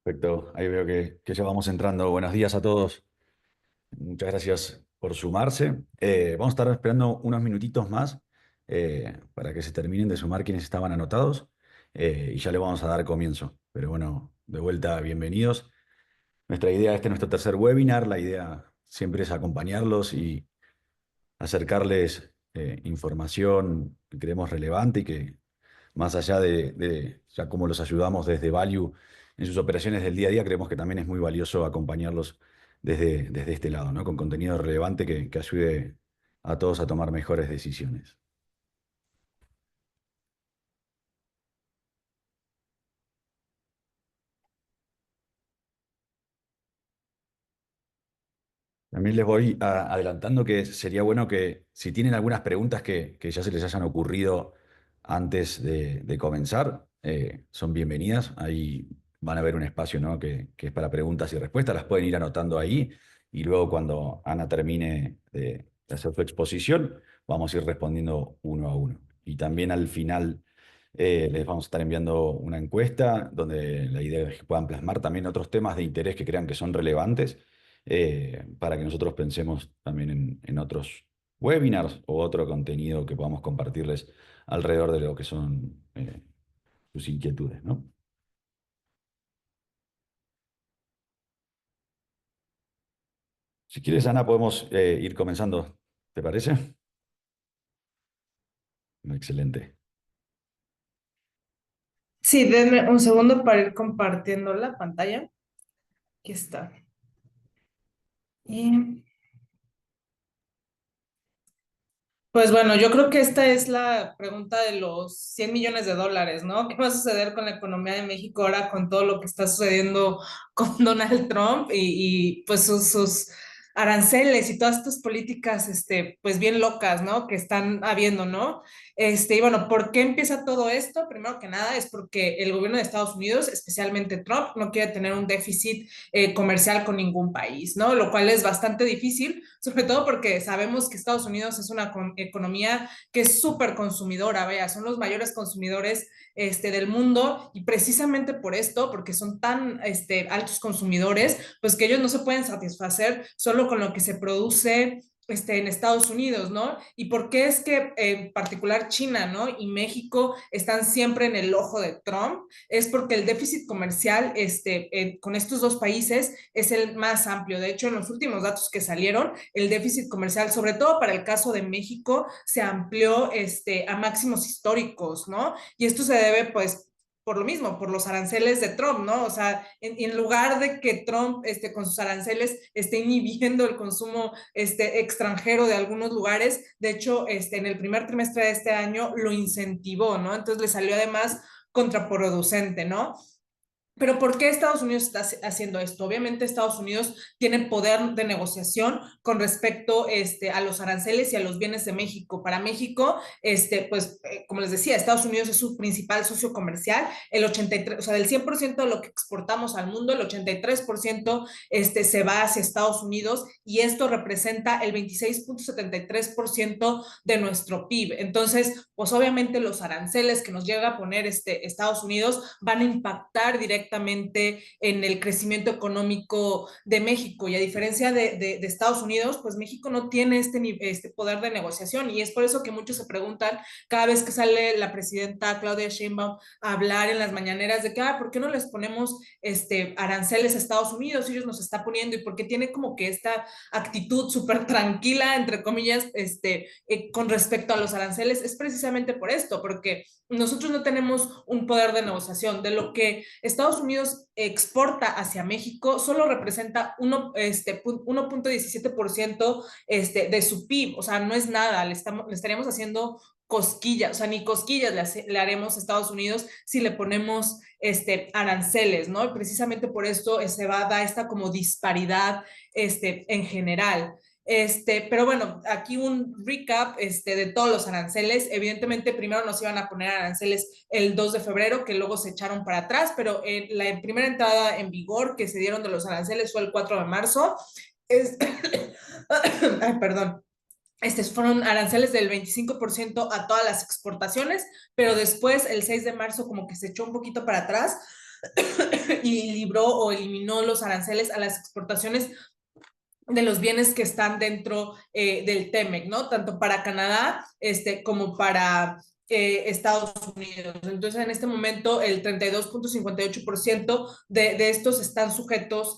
Perfecto, ahí veo que ya vamos entrando. Buenos días a todos. Muchas gracias por sumarse. Vamos a estar esperando unos minutitos más para que se terminen de sumar quienes estaban anotados y ya le vamos a dar comienzo. Pero bueno, de vuelta, bienvenidos. Nuestra idea, este es nuestro tercer webinar. La idea siempre es acompañarlos y acercarles información que creemos relevante y que más allá de ya cómo los ayudamos desde Value en sus operaciones del día a día, creemos que también es muy valioso acompañarlos desde este lado, ¿no? Con contenido relevante que ayude a todos a tomar mejores decisiones. También les voy adelantando que sería bueno que si tienen algunas preguntas que ya se les hayan ocurrido antes de comenzar, son bienvenidas. Ahí van a ver un espacio, ¿no? que es para preguntas y respuestas. Las pueden ir anotando ahí y luego cuando Ana termine de hacer su exposición, vamos a ir respondiendo uno a uno. Y también al final les vamos a estar enviando una encuesta donde la idea es que puedan plasmar también otros temas de interés que crean que son relevantes para que nosotros pensemos también en otros webinars o otro contenido que podamos compartirles alrededor de lo que son sus inquietudes, ¿no? Si quieres, Ana, podemos ir comenzando. ¿Te parece? Excelente. Sí, denme un segundo para ir compartiendo la pantalla. Aquí está. Y pues bueno, yo creo que esta es la pregunta de los 100 millones de dólares, ¿no? ¿Qué va a suceder con la economía de México ahora con todo lo que está sucediendo con Donald Trump pues sus aranceles y todas estas políticas, pues bien locas, ¿no? Que están habiendo, ¿no? Y bueno, ¿por qué empieza todo esto? Primero que nada es porque el gobierno de Estados Unidos, especialmente Trump, no quiere tener un déficit comercial con ningún país, ¿no? Lo cual es bastante difícil, sobre todo porque sabemos que Estados Unidos es una economía que es súper consumidora, vea, son los mayores consumidores del mundo y precisamente por esto, porque son tan altos consumidores, pues que ellos no se pueden satisfacer solo con lo que se produce en Estados Unidos, ¿no? Y por qué es que en particular China, ¿no? Y México están siempre en el ojo de Trump, es porque el déficit comercial con estos dos países es el más amplio. De hecho, en los últimos datos que salieron, el déficit comercial, sobre todo para el caso de México, se amplió a máximos históricos, ¿no? Y esto se debe, pues, por lo mismo, por los aranceles de Trump, ¿no? O sea, en lugar de que Trump con sus aranceles esté inhibiendo el consumo extranjero de algunos lugares, de hecho, en el primer trimestre de este año lo incentivó, ¿no? Entonces le salió además contraproducente, ¿no? Pero ¿por qué Estados Unidos está haciendo esto? Obviamente Estados Unidos tiene poder de negociación con respecto a los aranceles y a los bienes de México. Para México, pues, como les decía, Estados Unidos es su principal socio comercial. El 83, o sea, del 100% de lo que exportamos al mundo, el 83% se va hacia Estados Unidos y esto representa el 26.73% de nuestro PIB. Entonces, pues obviamente los aranceles que nos llega a poner Estados Unidos van a impactar directamente en el crecimiento económico de México. Y a diferencia de Estados Unidos, pues México no tiene este poder de negociación. Y es por eso que muchos se preguntan cada vez que sale la presidenta Claudia Sheinbaum a hablar en las mañaneras de que, ¿por qué no les ponemos aranceles a Estados Unidos? Ellos nos está poniendo y porque tiene como que esta actitud súper tranquila, entre comillas, con respecto a los aranceles, es precisamente por esto, porque nosotros no tenemos un poder de negociación. De lo que Estados Unidos exporta hacia México, solo representa 1.17% de su PIB, o sea, no es nada, le estaríamos haciendo cosquillas, o sea, ni cosquillas le haremos a Estados Unidos si le ponemos aranceles, ¿no? Y precisamente por esto se va a dar esta como disparidad en general. Pero bueno, aquí un recap de todos los aranceles. Evidentemente, primero nos iban a poner aranceles el 2 de febrero, que luego se echaron para atrás, pero la primera entrada en vigor que se dieron de los aranceles fue el 4 de marzo. Es... Ay, perdón. Fueron aranceles del 25% a todas las exportaciones, pero después, el 6 de marzo, como que se echó un poquito para atrás y libró o eliminó los aranceles a las exportaciones de los bienes que están dentro del TEMEC, ¿no? Tanto para Canadá como para Estados Unidos. Entonces, en este momento, el 32,58% de estos están sujetos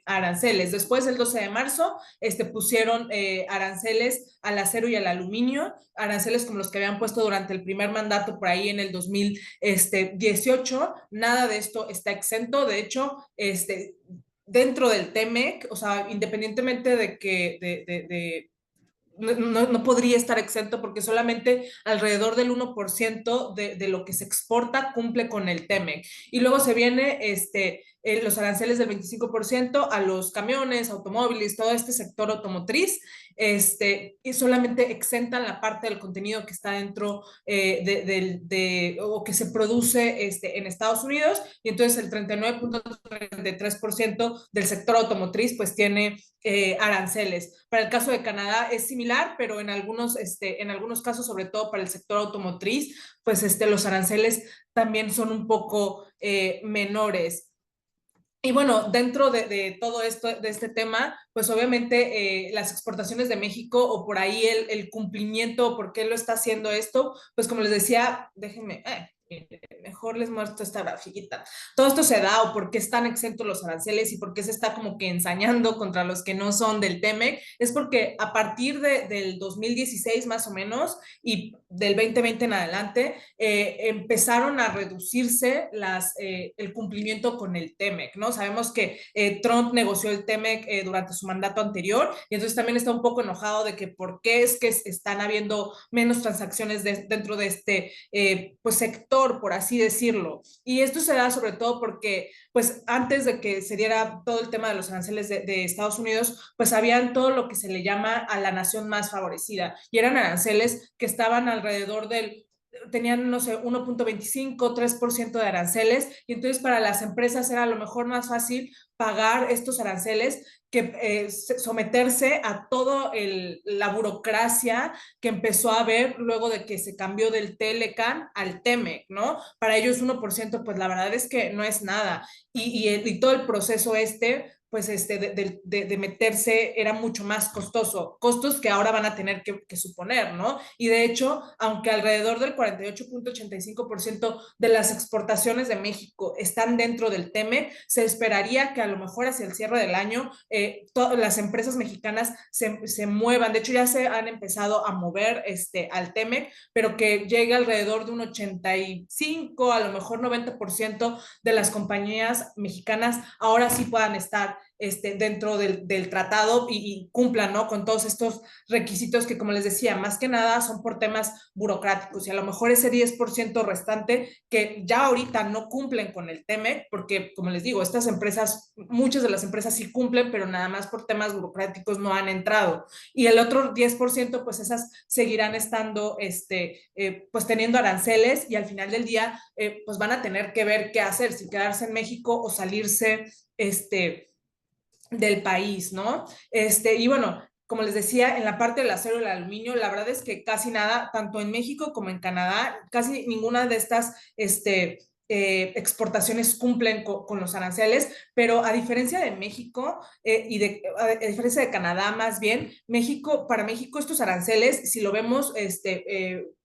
a aranceles. Después, el 12 de marzo, pusieron aranceles al acero y al aluminio, aranceles como los que habían puesto durante el primer mandato por ahí en el 2018. Nada de esto está exento. De hecho, dentro del TEMEC, o sea, independientemente de que no podría estar exento porque solamente alrededor del 1% de lo que se exporta cumple con el TEMEC. Y luego se viene los aranceles del 25% a los camiones, automóviles, todo este sector automotriz, y solamente exentan la parte del contenido que está dentro o que se produce en Estados Unidos, y entonces el 39,33% del sector automotriz pues tiene aranceles. Para el caso de Canadá es similar, pero en algunos casos, sobre todo para el sector automotriz, pues los aranceles también son un poco menores. Y bueno, dentro todo esto, de este tema, pues obviamente las exportaciones de México o por ahí el cumplimiento, por qué lo está haciendo esto, pues como les decía, déjenme, mejor les muestro esta grafiquita. Todo esto se da o por qué están exentos los aranceles y por qué se está como que ensañando contra los que no son del TEMEC, es porque a partir del 2016 más o menos y del 2020 en adelante, empezaron a reducirse el cumplimiento con el TEMEC, ¿no? Sabemos que Trump negoció el TEMEC durante su mandato anterior y entonces también está un poco enojado de que por qué es que están habiendo menos transacciones dentro de este pues sector, por así decirlo. Y esto se da sobre todo porque pues antes de que se diera todo el tema de los aranceles de Estados Unidos, pues habían todo lo que se le llama a la nación más favorecida y eran aranceles que estaban alrededor tenían, no sé, 1,25, 3% de aranceles, y entonces para las empresas era a lo mejor más fácil pagar estos aranceles que someterse a toda la burocracia que empezó a haber luego de que se cambió del Telecan al TEMEC, ¿no? Para ellos 1%, pues la verdad es que no es nada. Y todo el proceso pues de meterse era mucho más costoso, costos que ahora van a tener que suponer, ¿no? Y de hecho, aunque alrededor del 48,85% de las exportaciones de México están dentro del TEMEC, se esperaría que a lo mejor hacia el cierre del año todas las empresas mexicanas se muevan, de hecho ya se han empezado a mover al TEMEC, pero que llegue alrededor de un 85, a lo mejor 90% de las compañías mexicanas ahora sí puedan estar dentro del tratado y cumplan, ¿no? Con todos estos requisitos que, como les decía, más que nada son por temas burocráticos y a lo mejor ese 10% restante que ya ahorita no cumplen con el TEMEC, porque, como les digo, estas empresas, muchas de las empresas sí cumplen, pero nada más por temas burocráticos no han entrado. Y el otro 10%, pues esas seguirán estando, pues teniendo aranceles y al final del día, pues van a tener que ver qué hacer, si quedarse en México o salirse, del país, ¿no? Y bueno, como les decía, en la parte del acero y el aluminio, la verdad es que casi nada, tanto en México como en Canadá, casi ninguna de estas exportaciones cumplen con los aranceles, pero a diferencia de México a diferencia de Canadá más bien, para México estos aranceles, si lo vemos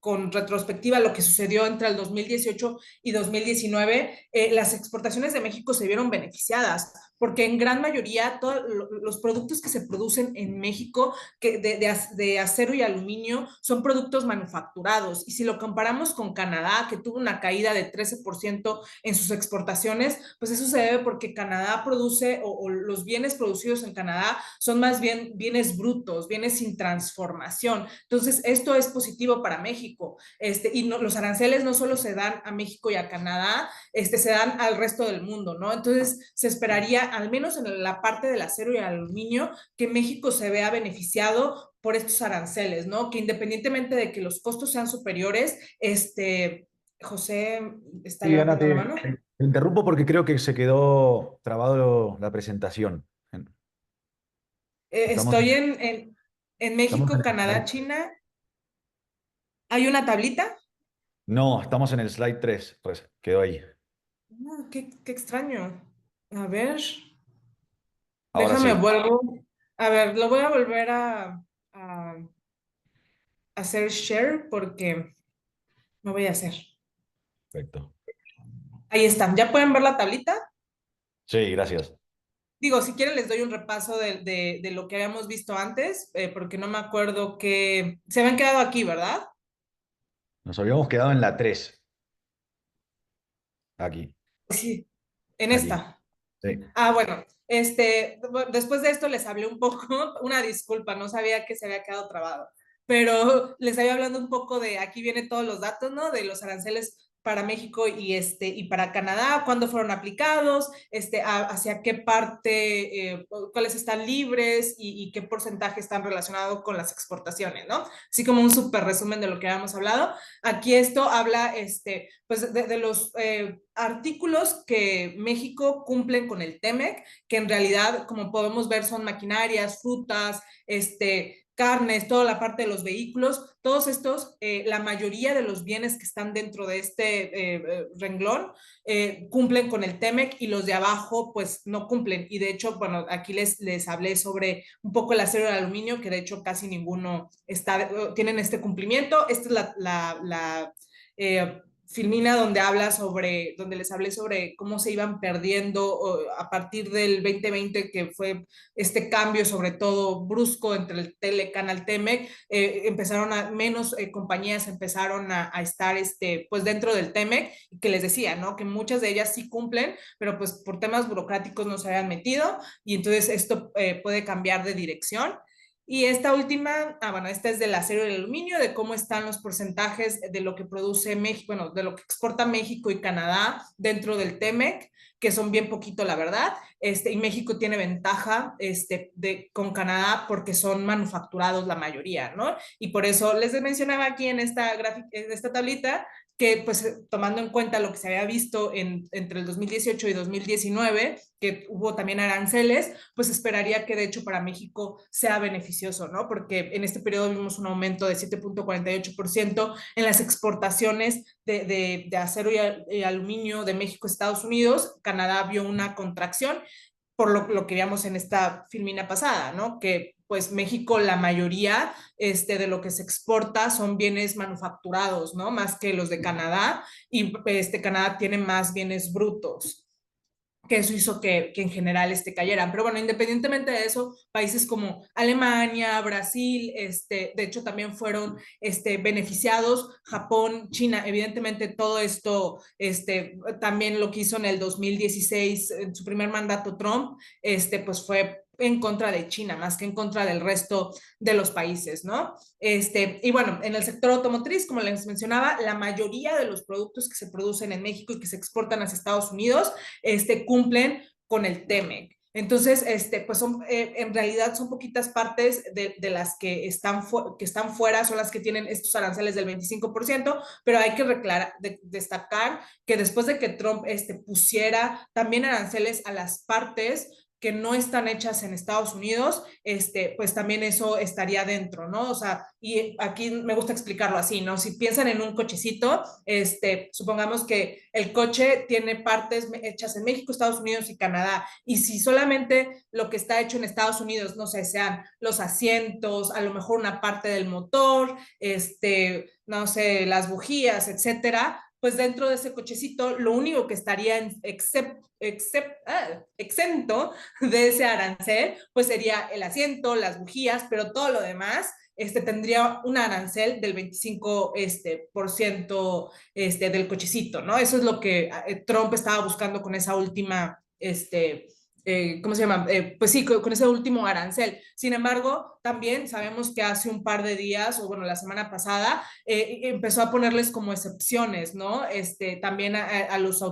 con retrospectiva lo que sucedió entre el 2018 y 2019, las exportaciones de México se vieron beneficiadas porque en gran mayoría todos los productos que se producen en México de acero y aluminio son productos manufacturados. Y si lo comparamos con Canadá, que tuvo una caída de 13% en sus exportaciones, pues eso se debe porque Canadá produce, o los bienes producidos en Canadá son más bien bienes brutos, bienes sin transformación. Entonces, esto es positivo para México. Y no, los aranceles no solo se dan a México y a Canadá, se dan al resto del mundo, ¿no? Entonces, se esperaría, al menos en la parte del acero y el aluminio, que México se vea beneficiado por estos aranceles, ¿no? Que independientemente de que los costos sean superiores, José está Sí, Ana, levantando la mano. te interrumpo porque creo que se quedó trabado la presentación. Estamos, Estoy en estamos México, en el Canadá, slide. China. ¿Hay una tablita? No, estamos en el slide 3, pues quedó ahí. Qué extraño. A ver, Ahora déjame sí, vuelvo. A ver, lo voy a volver a hacer share porque no voy a hacer. perfecto. Ahí están. ¿Ya pueden ver la tablita? Sí, gracias. Digo, si quieren les doy un repaso de lo que habíamos visto antes, porque no me acuerdo que se habían quedado aquí, ¿verdad? Nos habíamos quedado en la 3 aquí, Sí, en aquí. esta. Sí. Ah, bueno, después de esto les hablé un poco, una disculpa, no sabía que se había quedado trabado, pero les había hablando un poco de, aquí vienen todos los datos, ¿no? De los aranceles para México y para Canadá, cuándo fueron aplicados, hacia qué parte, cuáles están libres y qué porcentaje están relacionados con las exportaciones, ¿no? Así como un súper resumen de lo que habíamos hablado. Aquí esto habla, pues, de los artículos que México cumplen con el TEMEC, que en realidad, como podemos ver, son maquinarias, frutas, carnes, toda la parte de los vehículos, todos estos, la mayoría de los bienes que están dentro de este renglón cumplen con el TEMEC y los de abajo pues no cumplen. Y de hecho, bueno, aquí les hablé sobre un poco el acero y el aluminio, que de hecho casi ninguno tienen este cumplimiento. Esta es filmina donde les hablé sobre cómo se iban perdiendo a partir del 2020, que fue este cambio sobre todo brusco entre el Telecanal Temec, menos compañías empezaron a estar pues dentro del Temec, y que les decía, ¿no? Que muchas de ellas sí cumplen, pero pues por temas burocráticos no se habían metido, y entonces esto puede cambiar de dirección. Y esta última, bueno, esta es del acero y el aluminio, de cómo están los porcentajes de lo que produce México, bueno, de lo que exporta México y Canadá dentro del TEMEC, que son bien poquito, la verdad. Y México tiene ventaja con Canadá porque son manufacturados la mayoría, ¿no? Y por eso les mencionaba aquí en esta gráfica, en esta tablita, que pues tomando en cuenta lo que se había visto entre el 2018 y 2019, que hubo también aranceles, pues esperaría que de hecho para México sea beneficioso, ¿no? Porque en este periodo vimos un aumento de 7.48% en las exportaciones de acero y aluminio de México a Estados Unidos. Canadá vio una contracción por lo que veíamos en esta filmina pasada, ¿no? Que pues México, la mayoría de lo que se exporta son bienes manufacturados, ¿no? Más que los de Canadá, y Canadá tiene más bienes brutos, que eso hizo que en general cayeran. Pero bueno, independientemente de eso, países como Alemania, Brasil, de hecho también fueron beneficiados, Japón, China, evidentemente todo esto, también lo que hizo en el 2016, en su primer mandato Trump, pues fue en contra de China, más que en contra del resto de los países, ¿no? Y bueno, en el sector automotriz, como les mencionaba, la mayoría de los productos que se producen en México y que se exportan hacia Estados Unidos cumplen con el TEMEC. Entonces, pues en realidad son poquitas partes de las que están fuera, son las que tienen estos aranceles del 25%, pero hay que destacar que después de que Trump pusiera también aranceles a las partes que no están hechas en Estados Unidos, pues también eso estaría dentro, ¿no? O sea, y aquí me gusta explicarlo así, ¿no? Si piensan en un cochecito, supongamos que el coche tiene partes hechas en México, Estados Unidos y Canadá, y si solamente lo que está hecho en Estados Unidos, no sé, sean los asientos, a lo mejor una parte del motor, no sé, las bujías, etcétera, pues dentro de ese cochecito lo único que estaría exento de ese arancel, pues sería el asiento, las bujías, pero todo lo demás tendría un arancel del 25 por ciento del cochecito, ¿no? Eso es lo que Trump estaba buscando con esa última, ¿cómo se llama? Pues sí, con ese último arancel. Sin embargo, también sabemos que hace un par de días, o bueno, la semana pasada, empezó a ponerles como excepciones, ¿no? También a los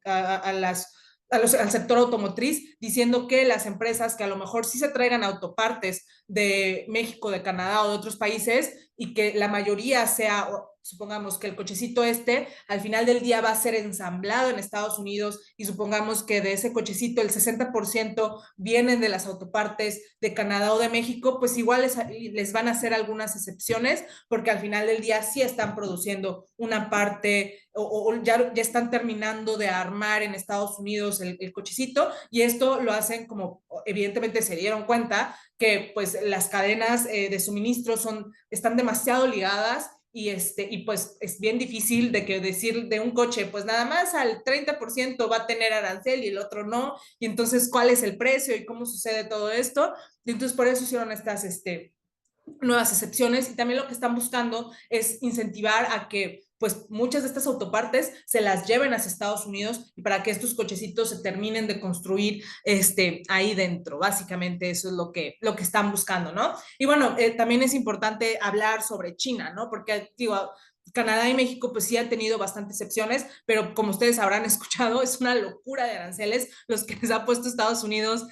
a las al sector automotriz, diciendo que las empresas que a lo mejor sí se traigan autopartes de México, de Canadá o de otros países, y que la mayoría sea, supongamos que el cochecito al final del día va a ser ensamblado en Estados Unidos y supongamos que de ese cochecito el 60% vienen de las autopartes de Canadá o de México, pues igual les van a hacer algunas excepciones porque al final del día sí están produciendo una parte o ya están terminando de armar en Estados Unidos el cochecito y esto lo hacen como evidentemente se dieron cuenta que pues las cadenas de suministro están demasiado ligadas y pues es bien difícil de que decir de un coche, pues nada más al 30% va a tener arancel y el otro no, y entonces cuál es el precio y cómo sucede todo esto, y entonces por eso hicieron estas nuevas excepciones y también lo que están buscando es incentivar a que pues muchas de estas autopartes se las lleven hacia Estados Unidos y para que estos cochecitos se terminen de construir ahí dentro. Básicamente eso es lo que están buscando, ¿no? Y bueno, también es importante hablar sobre China, ¿no? Porque digo, Canadá y México pues sí han tenido bastantes excepciones, pero como ustedes habrán escuchado, es una locura de aranceles los que les ha puesto Estados Unidos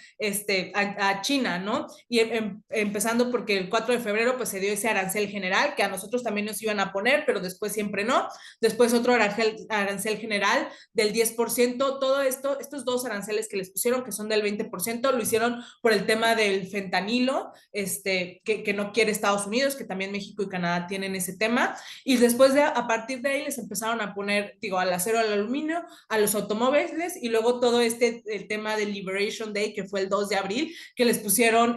a China, ¿no? Y empezando porque el 4 de febrero pues se dio ese arancel general que a nosotros también nos iban a poner, pero después siempre no. Después otro arancel general del 10%. Todo esto, estos dos aranceles que les pusieron, que son del 20%, lo hicieron por el tema del fentanilo, que no quiere Estados Unidos, que también México y Canadá tienen ese tema. Y después a partir de ahí les empezaron a poner, digo, al acero, al aluminio, a los automóviles y luego todo el tema del Liberation Day, que fue el 2 de abril, que les pusieron,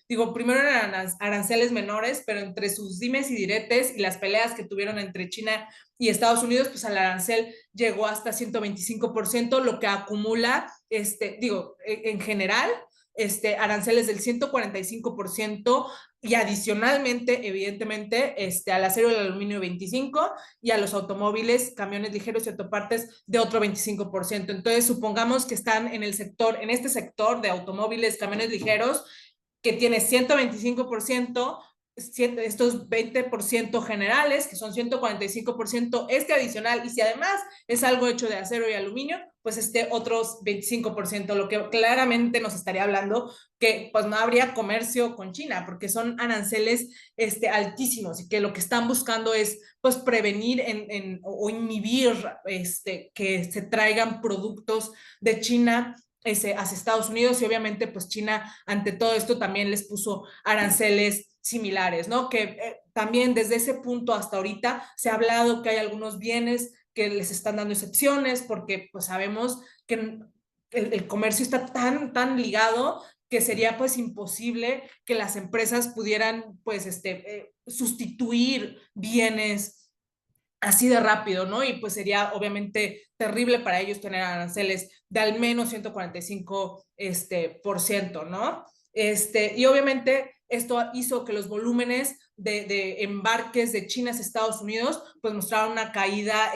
digo, primero eran aranceles menores, pero entre sus dimes y diretes y las peleas que tuvieron entre China y Estados Unidos, pues al arancel llegó hasta 125%, lo que acumula, digo, en general, aranceles del 145% y adicionalmente, evidentemente, al acero y al aluminio 25% y a los automóviles, camiones ligeros y autopartes de otro 25%. Entonces, supongamos que están en este sector de automóviles, camiones ligeros, que tiene 125%, estos 20% generales, que son 145%, adicional, y si además es algo hecho de acero y aluminio, pues otros 25%, lo que claramente nos estaría hablando que pues no habría comercio con China, porque son aranceles altísimos y que lo que están buscando es pues prevenir o inhibir que se traigan productos de China hacia Estados Unidos y obviamente pues China ante todo esto también les puso aranceles similares, ¿no? Que también desde ese punto hasta ahorita se ha hablado que hay algunos bienes que les están dando excepciones porque pues sabemos que el comercio está tan ligado que sería pues imposible que las empresas pudieran pues sustituir bienes así de rápido, ¿no? Y pues sería obviamente terrible para ellos tener aranceles de al menos 145%, por ciento, ¿no? Y obviamente esto hizo que los volúmenes de embarques de China a Estados Unidos pues mostraron una caída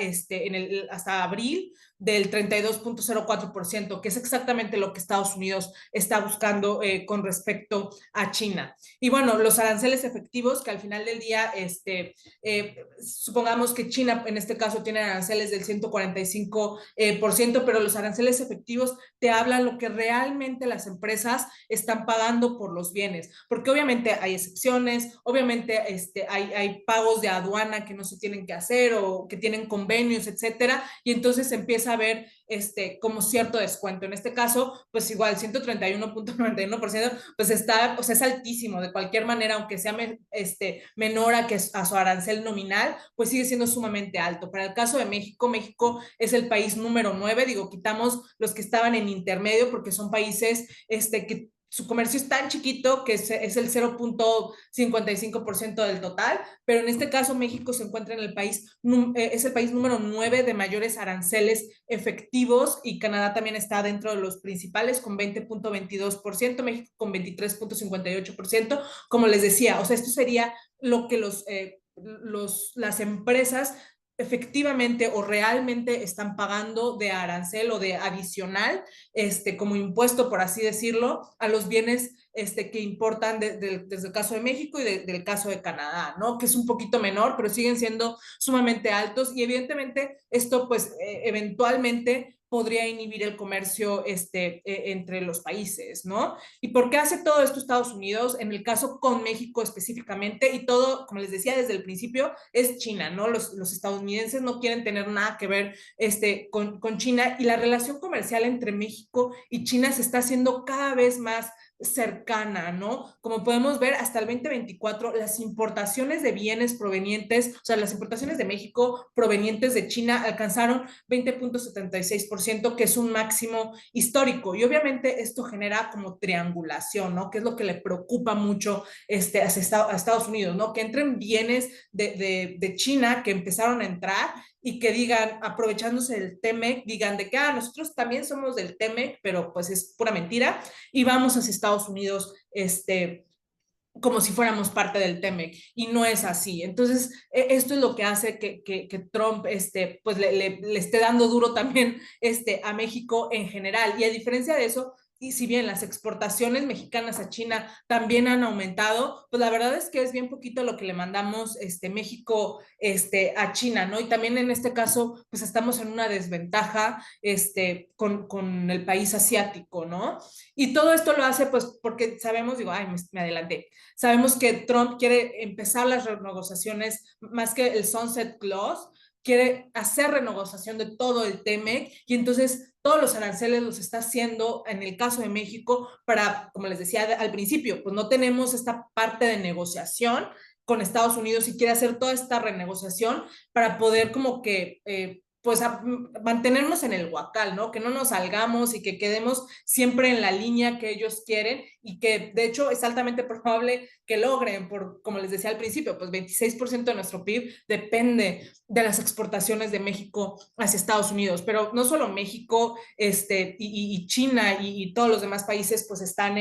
hasta abril del 32.04%, que es exactamente lo que Estados Unidos está buscando con respecto a China. Y bueno, los aranceles efectivos que al final del día, supongamos que China en este caso tiene aranceles del 145%, pero los aranceles efectivos te hablan lo que realmente las empresas están pagando por los bienes, porque obviamente hay excepciones, obviamente hay pagos de aduana que no se tienen que hacer o que tienen convenios, etcétera, y entonces empieza a haber como cierto descuento. En este caso, pues igual 131.91%, pues está, o sea, es altísimo de cualquier manera, aunque sea menor a su arancel nominal, pues sigue siendo sumamente alto. Para el caso de México, México es el país número 9, digo, quitamos los que estaban en intermedio porque son países que su comercio es tan chiquito que es el 0.55% del total, pero en este caso México se encuentra en es el país número 9 de mayores aranceles efectivos y Canadá también está dentro de los principales con 20.22%, México con 23.58%, como les decía, o sea, esto sería lo que las empresas efectivamente o realmente están pagando de arancel o de adicional, como impuesto, por así decirlo, a los bienes que importan desde el caso de México y del caso de Canadá, ¿no? Que es un poquito menor, pero siguen siendo sumamente altos y evidentemente esto pues eventualmente podría inhibir el comercio entre los países, ¿no? ¿Y por qué hace todo esto Estados Unidos? En el caso con México específicamente, y todo, como les decía desde el principio, es China, ¿no? Los estadounidenses no quieren tener nada que ver con China, y la relación comercial entre México y China se está haciendo cada vez más cercana, ¿no? Como podemos ver, hasta el 2024, las importaciones de bienes provenientes, o sea, las importaciones de México provenientes de China alcanzaron 20.76%, que es un máximo histórico. Y obviamente esto genera como triangulación, ¿no? Que es lo que le preocupa mucho a Estados Unidos, ¿no? Que entren bienes de China que empezaron a entrar y que digan, aprovechándose del TEMEC, digan de que nosotros también somos del TEMEC, pero pues es pura mentira, y vamos hacia Estados Unidos, como si fuéramos parte del TEMEC, y no es así. Entonces, esto es lo que hace que Trump pues le esté dando duro también a México en general. Y a diferencia de eso, y si bien las exportaciones mexicanas a China también han aumentado, pues la verdad es que es bien poquito lo que le mandamos México a China, ¿no? Y también en este caso, pues estamos en una desventaja con el país asiático, ¿no? Y todo esto lo hace pues porque sabemos, digo, ay, me adelanté, sabemos que Trump quiere empezar las renegociaciones, más que el Sunset Clause, quiere hacer renegociación de todo el TEMEC, y entonces todos los aranceles los está haciendo en el caso de México para, como les decía al principio, pues no tenemos esta parte de negociación con Estados Unidos, y quiere hacer toda esta renegociación para poder como que pues mantenernos en el huacal, ¿no? Que no nos salgamos y que quedemos siempre en la línea que ellos quieren, y que de hecho es altamente probable que logren, por, como les decía al principio, pues 26% de nuestro PIB depende de las exportaciones de México hacia Estados Unidos, pero no solo México y China y todos los demás países pues están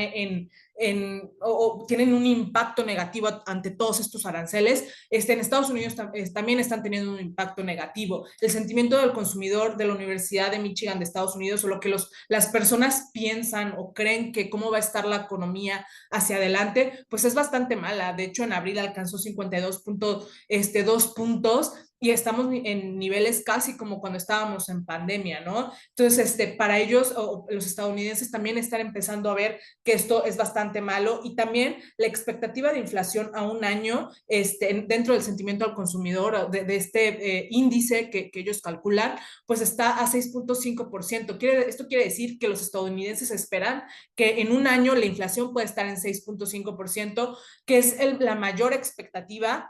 o tienen un impacto negativo ante todos estos aranceles. En Estados Unidos también están teniendo un impacto negativo. El sentimiento del consumidor de la Universidad de Michigan de Estados Unidos, o lo que las personas piensan o creen que cómo va a estar la economía hacia adelante, pues es bastante mala. De hecho, en abril alcanzó 52.2 puntos, y estamos en niveles casi como cuando estábamos en pandemia, ¿no? Entonces, para ellos, o los estadounidenses, también están empezando a ver que esto es bastante malo, y también la expectativa de inflación a un año dentro del sentimiento al consumidor de este índice que ellos calculan, pues está a 6.5%. Esto quiere decir que los estadounidenses esperan que en un año la inflación puede estar en 6.5%, que es la mayor expectativa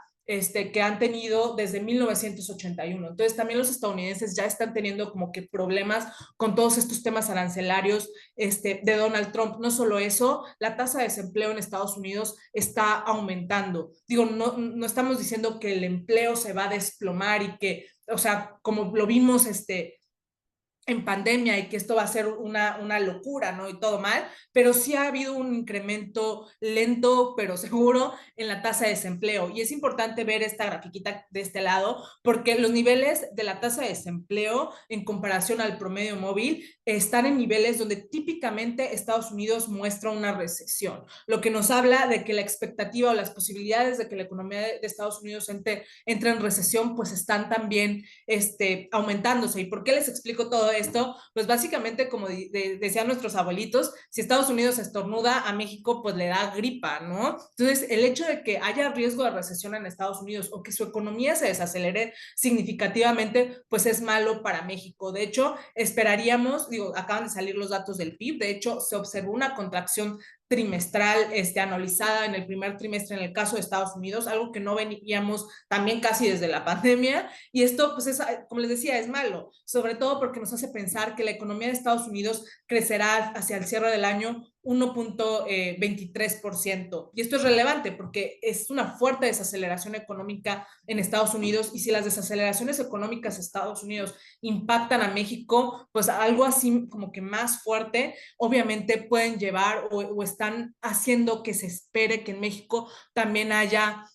que han tenido desde 1981. Entonces, también los estadounidenses ya están teniendo como que problemas con todos estos temas arancelarios de Donald Trump. No solo eso, la tasa de desempleo en Estados Unidos está aumentando. Digo, no estamos diciendo que el empleo se va a desplomar y que, o sea, como lo vimos en pandemia, y que esto va a ser una locura, ¿no? Y todo mal, pero sí ha habido un incremento lento, pero seguro, en la tasa de desempleo. Y es importante ver esta grafiquita de este lado, porque los niveles de la tasa de desempleo en comparación al promedio móvil están en niveles donde típicamente Estados Unidos muestra una recesión, lo que nos habla de que la expectativa o las posibilidades de que la economía de Estados Unidos entre en recesión, pues están también aumentándose. ¿Y por qué les explico todo esto? Pues básicamente, como decían nuestros abuelitos, si Estados Unidos estornuda, a México pues le da gripa, ¿no? Entonces, el hecho de que haya riesgo de recesión en Estados Unidos, o que su economía se desacelere significativamente, pues es malo para México. De hecho, esperaríamos, digo, acaban de salir los datos del PIB, de hecho, se observó una contracción trimestral anualizada en el primer trimestre en el caso de Estados Unidos, algo que no veníamos también casi desde la pandemia, y esto, pues, como les decía, es malo, sobre todo porque nos hace pensar que la economía de Estados Unidos crecerá hacia el cierre del año 1.23%. Y esto es relevante porque es una fuerte desaceleración económica en Estados Unidos, y si las desaceleraciones económicas de Estados Unidos impactan a México, pues algo así como que más fuerte, obviamente pueden llevar o están haciendo que se espere que en México también haya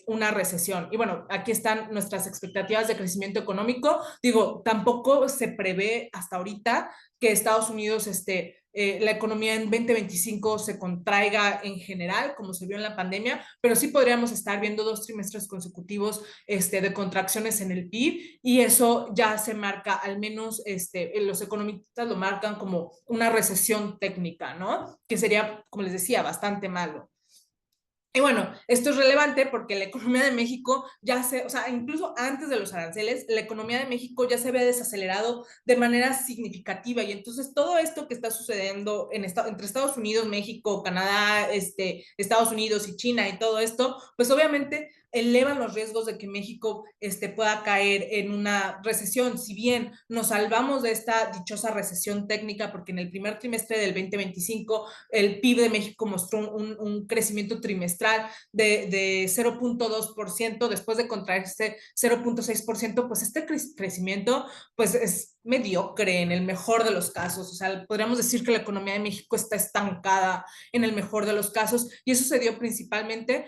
una recesión. Y bueno, aquí están nuestras expectativas de crecimiento económico. Digo, tampoco se prevé hasta ahorita que Estados Unidos, la economía en 2025 se contraiga en general, como se vio en la pandemia, pero sí podríamos estar viendo 2 trimestres consecutivos de contracciones en el PIB y eso ya se marca, al menos los economistas lo marcan como una recesión técnica, ¿no? Que sería, como les decía, bastante malo. Y bueno, esto es relevante porque la economía de México o sea, incluso antes de los aranceles, la economía de México ya se había desacelerado de manera significativa y entonces todo esto que está sucediendo entre Estados Unidos, México, Canadá, Estados Unidos y China y todo esto, pues obviamente elevan los riesgos de que México pueda caer en una recesión. Si bien nos salvamos de esta dichosa recesión técnica, porque en el primer trimestre del 2025 el PIB de México mostró un crecimiento trimestral de 0.2%, después de contraerse 0.6%, pues este crecimiento pues es mediocre en el mejor de los casos. O sea, podríamos decir que la economía de México está estancada en el mejor de los casos y eso se dio principalmente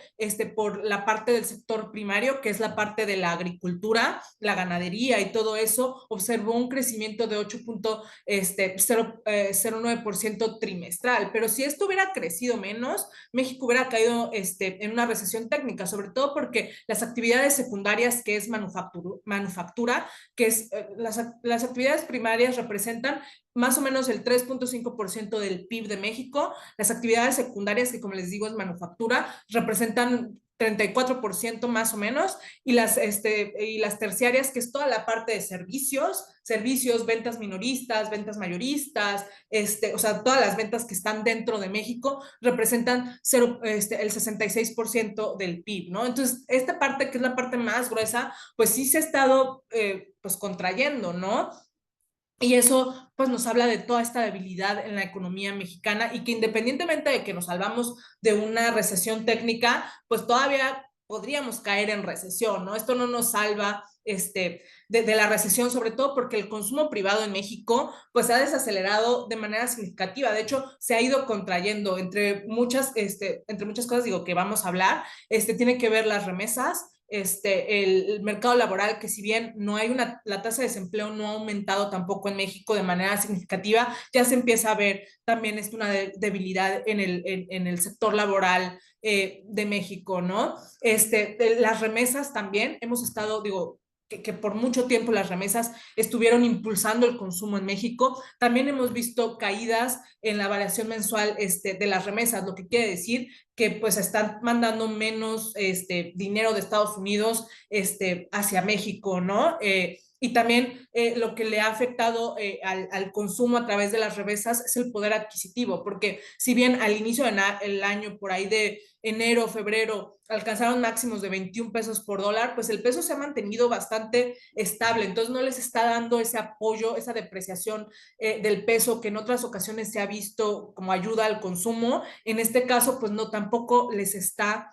por la parte del sector primario, que es la parte de la agricultura, la ganadería y todo eso, observó un crecimiento de 8.09% trimestral, pero si esto hubiera crecido menos, México hubiera caído en una recesión técnica, sobre todo porque las actividades secundarias, que es manufactura, que es las actividades primarias representan más o menos el 3.5% del PIB de México. Las actividades secundarias, que como les digo es manufactura, representan 34% más o menos, y las terciarias, que es toda la parte de servicios, ventas minoristas, ventas mayoristas, o sea, todas las ventas que están dentro de México representan el 66% del PIB, ¿no? Entonces, esta parte, que es la parte más gruesa, pues sí se ha estado, pues, contrayendo, ¿no? Y eso pues nos habla de toda esta debilidad en la economía mexicana y que independientemente de que nos salvamos de una recesión técnica, pues todavía podríamos caer en recesión, ¿no? Esto no nos salva de la recesión, sobre todo porque el consumo privado en México pues se ha desacelerado de manera significativa. De hecho, se ha ido contrayendo entre muchas cosas, digo, que vamos a hablar. Tiene que ver las remesas, el mercado laboral, que si bien la tasa de desempleo no ha aumentado tampoco en México de manera significativa, ya se empieza a ver también una debilidad en el sector laboral de México, ¿no? Las remesas también, hemos estado, digo, que por mucho tiempo las remesas estuvieron impulsando el consumo en México. También hemos visto caídas en la variación mensual de las remesas, lo que quiere decir que pues están mandando menos dinero de Estados Unidos hacia México, ¿no? Y también lo que le ha afectado al consumo a través de las remesas es el poder adquisitivo, porque si bien al inicio del año, por ahí de enero, febrero, alcanzaron máximos de 21 pesos por dólar, pues el peso se ha mantenido bastante estable, entonces no les está dando ese apoyo, esa depreciación del peso que en otras ocasiones se ha visto como ayuda al consumo. En este caso, pues no, tampoco les está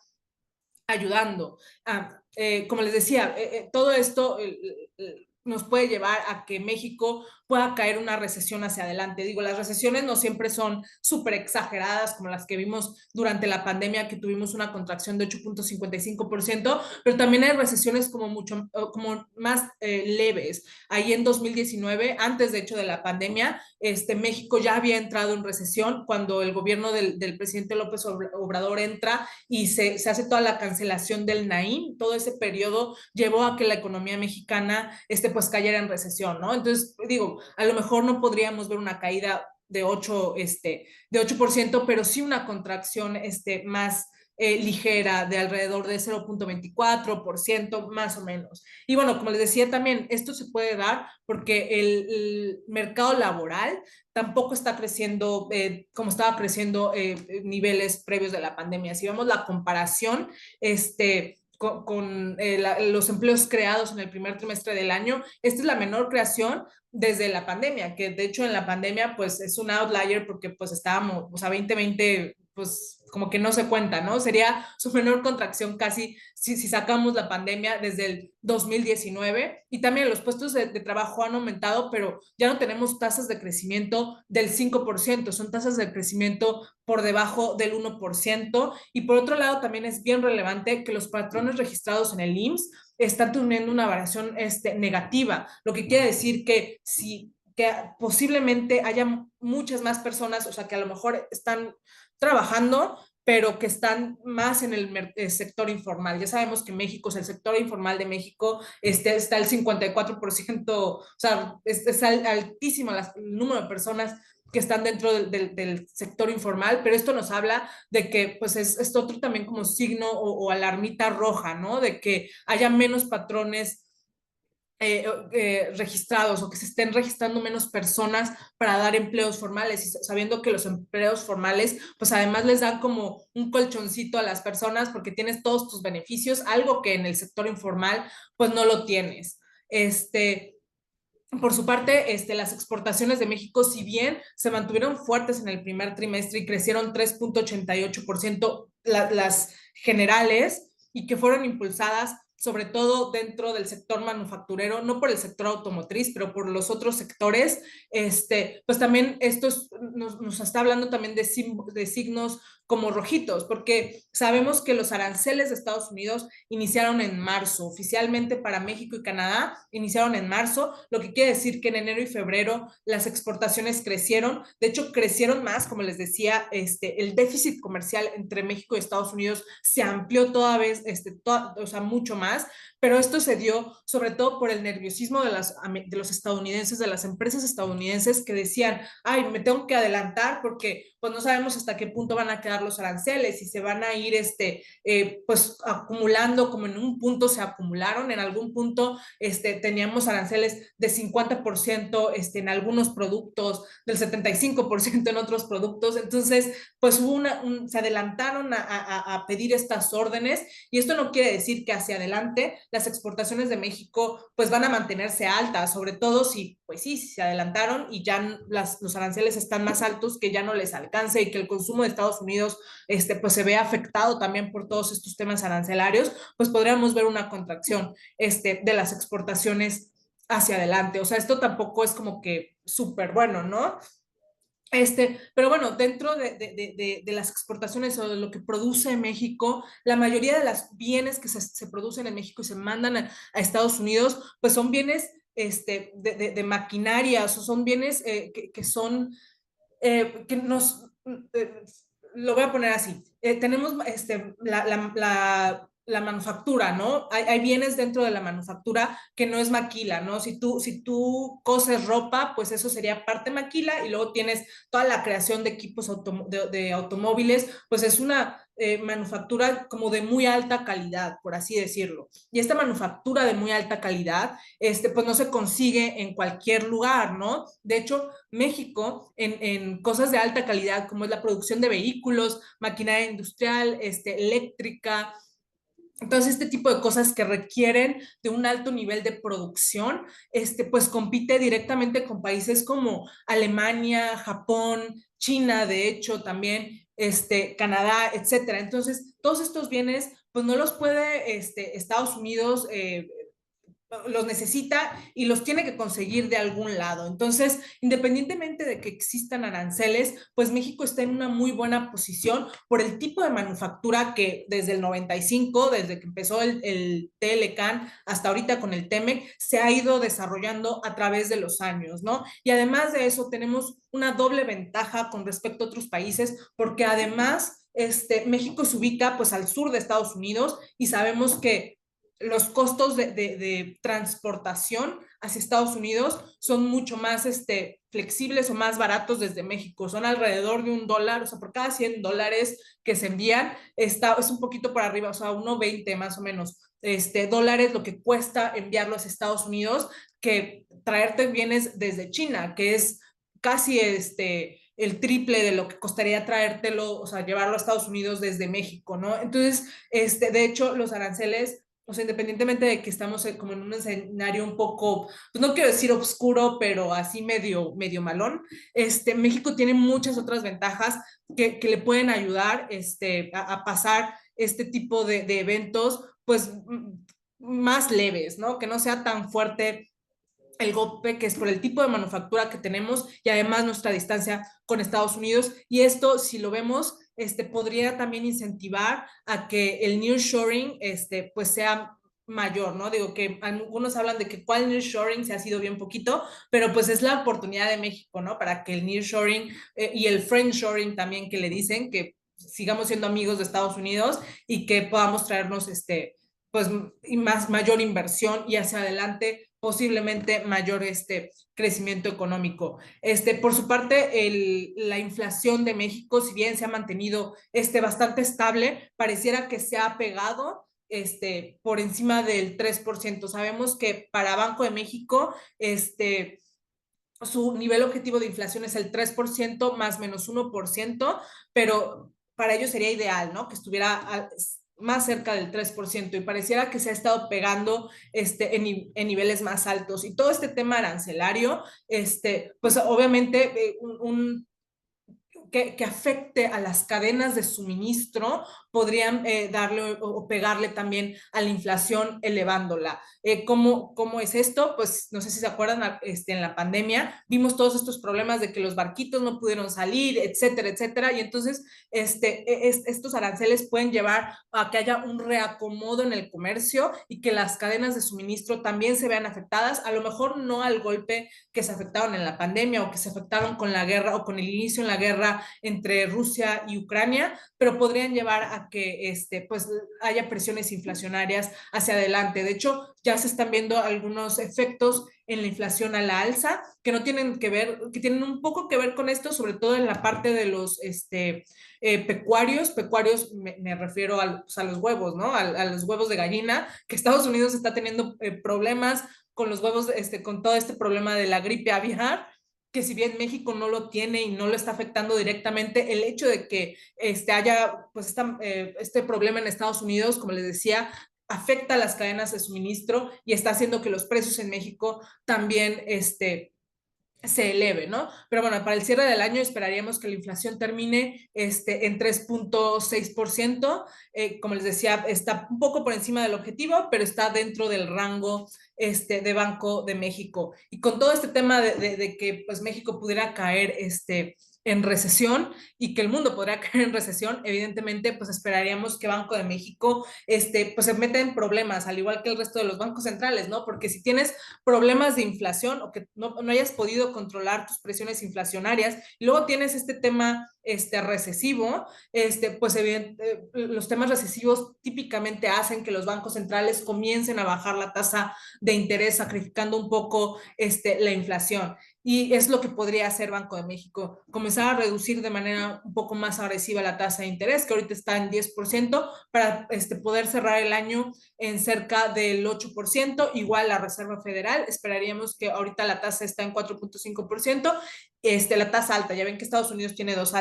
ayudando. Como les decía, todo esto nos puede llevar a que México pueda caer una recesión hacia adelante. Digo, las recesiones no siempre son súper exageradas como las que vimos durante la pandemia, que tuvimos una contracción de 8.55%, pero también hay recesiones como más leves. Ahí en 2019, antes de hecho de la pandemia, México ya había entrado en recesión cuando el gobierno del presidente López Obrador entra y se hace toda la cancelación del Naim. Todo ese periodo llevó a que la economía mexicana pues cayera en recesión, ¿no? Entonces, digo, a lo mejor no podríamos ver una caída de 8%, pero sí una contracción más ligera de alrededor de 0.24%, más o menos. Y bueno, como les decía también, esto se puede dar porque el mercado laboral tampoco está creciendo como estaba creciendo niveles previos de la pandemia. Si vemos la comparación, los empleos creados en el primer trimestre del año, esta es la menor creación desde la pandemia, que de hecho en la pandemia pues es un outlier porque pues estábamos, o sea, 2020 pues como que no se cuenta, ¿no? Sería su menor contracción casi si sacamos la pandemia desde el 2019 y también los puestos de trabajo han aumentado, pero ya no tenemos tasas de crecimiento del 5%, son tasas de crecimiento por debajo del 1%. Y por otro lado, también es bien relevante que los patrones registrados en el IMSS están teniendo una variación negativa, lo que quiere decir que si que posiblemente haya muchas más personas, o sea, que a lo mejor están trabajando, pero que están más en el sector informal. Ya sabemos que México, es el sector informal de México, está el 54%, o sea, es altísimo el número de personas que están dentro del sector informal, pero esto nos habla de que pues es otro también como signo o alarmita roja, ¿no? De que haya menos patrones registrados o que se estén registrando menos personas para dar empleos formales y sabiendo que los empleos formales pues además les dan como un colchoncito a las personas porque tienes todos tus beneficios, algo que en el sector informal pues no lo tienes. Por su parte, las exportaciones de México, si bien se mantuvieron fuertes en el primer trimestre y crecieron 3.88% las generales y que fueron impulsadas sobre todo dentro del sector manufacturero, no por el sector automotriz, pero por los otros sectores, pues también nos está hablando también de signos como rojitos, porque sabemos que los aranceles de Estados Unidos iniciaron en marzo, oficialmente para México y Canadá iniciaron en marzo, lo que quiere decir que en enero y febrero las exportaciones crecieron, de hecho crecieron más, como les decía, el déficit comercial entre México y Estados Unidos se amplió toda vez, o sea, mucho más, pero esto se dio sobre todo por el nerviosismo de los estadounidenses, de las empresas estadounidenses que decían, ay, me tengo que adelantar porque pues no sabemos hasta qué punto van a quedar los aranceles y se van a ir pues acumulando, como en un punto se acumularon, en algún punto teníamos aranceles de 50% en algunos productos, del 75% en otros productos, entonces pues se adelantaron a pedir estas órdenes y esto no quiere decir que hacia adelante las exportaciones de México pues van a mantenerse altas, sobre todo si pues sí, si se adelantaron y ya los aranceles están más altos que ya no les alcance y que el consumo de Estados Unidos pues se ve afectado también por todos estos temas arancelarios, pues podríamos ver una contracción de las exportaciones hacia adelante. O sea, esto tampoco es como que súper bueno, ¿no? Pero bueno, dentro de las exportaciones o de lo que produce México, la mayoría de los bienes que se producen en México y se mandan a Estados Unidos, pues son bienes de maquinarias o son bienes que son, que eh, lo voy a poner así, tenemos la manufactura, ¿no? Hay bienes dentro de la manufactura que no es maquila, ¿no? Si tú coses ropa, pues eso sería parte maquila y luego tienes toda la creación de equipos de automóviles, pues es una manufactura como de muy alta calidad, por así decirlo. Y esta manufactura de muy alta calidad, pues no se consigue en cualquier lugar, ¿no? De hecho, México en cosas de alta calidad, como es la producción de vehículos, maquinaria industrial, eléctrica, entonces, este tipo de cosas que requieren de un alto nivel de producción, pues compite directamente con países como Alemania, Japón, China, de hecho, también, Canadá, etcétera. Entonces, todos estos bienes, pues no los puede, Estados Unidos los necesita y los tiene que conseguir de algún lado. Entonces, independientemente de que existan aranceles, pues México está en una muy buena posición por el tipo de manufactura que desde el 95, desde que empezó el TLCAN hasta ahorita con el TEMEC, se ha ido desarrollando a través de los años, ¿no? Y además de eso, tenemos una doble ventaja con respecto a otros países, porque además México se ubica pues al sur de Estados Unidos y sabemos que los costos de transportación hacia Estados Unidos son mucho más flexibles o más baratos desde México. Son alrededor de $1, o sea, por cada $100 que se envían, es un poquito por arriba, o sea, 1.20 más o menos, dólares lo que cuesta enviarlo a Estados Unidos que traerte bienes desde China, que es casi el triple de lo que costaría traértelo, o sea, llevarlo a Estados Unidos desde México, ¿no? Entonces, de hecho, los aranceles o sea, independientemente de que estamos como en un escenario un poco, pues no quiero decir oscuro, pero así medio malón, México tiene muchas otras ventajas que le pueden ayudar a pasar este tipo de eventos, pues más leves, ¿no? Que no sea tan fuerte el golpe, que es por el tipo de manufactura que tenemos y además nuestra distancia con Estados Unidos. Y esto, si lo vemos, podría también incentivar a que el nearshoring pues sea mayor, ¿no? Digo que algunos hablan de que cuál nearshoring se ha sido bien poquito, pero pues es la oportunidad de México, ¿no? Para que el nearshoring y el friendshoring también que le dicen, que sigamos siendo amigos de Estados Unidos y que podamos traernos pues mayor inversión y hacia adelante posiblemente mayor crecimiento económico. Por su parte, la inflación de México, si bien se ha mantenido bastante estable, pareciera que se ha pegado por encima del 3%. Sabemos que para Banco de México, su nivel objetivo de inflación es el 3% más menos 1%, pero para ellos sería ideal, ¿no? Que estuviera más cerca del 3% y pareciera que se ha estado pegando en niveles más altos. Y todo este tema arancelario, pues obviamente que afecte a las cadenas de suministro podrían darle o pegarle también a la inflación elevándola. ¿Cómo es esto? Pues no sé si se acuerdan, en la pandemia vimos todos estos problemas de que los barquitos no pudieron salir, etcétera, etcétera, y entonces estos aranceles pueden llevar a que haya un reacomodo en el comercio y que las cadenas de suministro también se vean afectadas, a lo mejor no al golpe que se afectaron en la pandemia o que se afectaron con la guerra o con el inicio en la guerra entre Rusia y Ucrania, pero podrían llevar a que pues haya presiones inflacionarias hacia adelante. De hecho, ya se están viendo algunos efectos en la inflación a la alza que no tienen que ver, que tienen un poco que ver con esto, sobre todo en la parte de los pecuarios me refiero pues, a los huevos, ¿no? A los huevos de gallina, que Estados Unidos está teniendo problemas con los huevos, con todo este problema de la gripe aviar, que si bien México no lo tiene y no lo está afectando directamente, el hecho de que haya pues este problema en Estados Unidos, como les decía, afecta a las cadenas de suministro y está haciendo que los precios en México también se eleve, ¿no? Pero bueno, para el cierre del año esperaríamos que la inflación termine en 3.6%. Como les decía, está un poco por encima del objetivo, pero está dentro del rango de Banco de México. Y con todo este tema de que pues, México pudiera caer en recesión y que el mundo podría caer en recesión, evidentemente, pues esperaríamos que Banco de México pues se meta en problemas, al igual que el resto de los bancos centrales, ¿no? Porque si tienes problemas de inflación o que no hayas podido controlar tus presiones inflacionarias, y luego tienes este tema recesivo, pues los temas recesivos típicamente hacen que los bancos centrales comiencen a bajar la tasa de interés, sacrificando un poco la inflación. Y es lo que podría hacer Banco de México, comenzar a reducir de manera un poco más agresiva la tasa de interés, que ahorita está en 10%, para poder cerrar el año en cerca del 8%, igual la Reserva Federal, esperaríamos que ahorita la tasa está en 4.5%, la tasa alta, ya ven que Estados Unidos tiene dos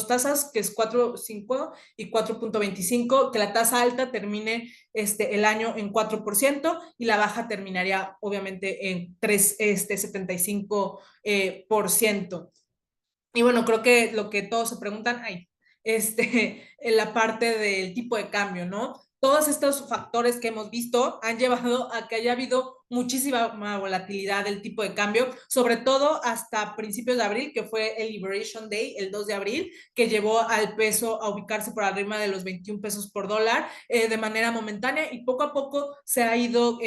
tasas, que es 4.5 y 4.25, que la tasa alta termine el año en 4% y la baja terminaría obviamente en 3,75%. Y bueno, creo que lo que todos se preguntan, ay, en la parte del tipo de cambio, ¿no? Todos estos factores que hemos visto han llevado a que haya habido muchísima volatilidad del tipo de cambio, sobre todo hasta principios de abril, que fue el Liberation Day, el 2 de abril, que llevó al peso a ubicarse por arriba de los 21 pesos por dólar de manera momentánea y poco a poco se ha ido,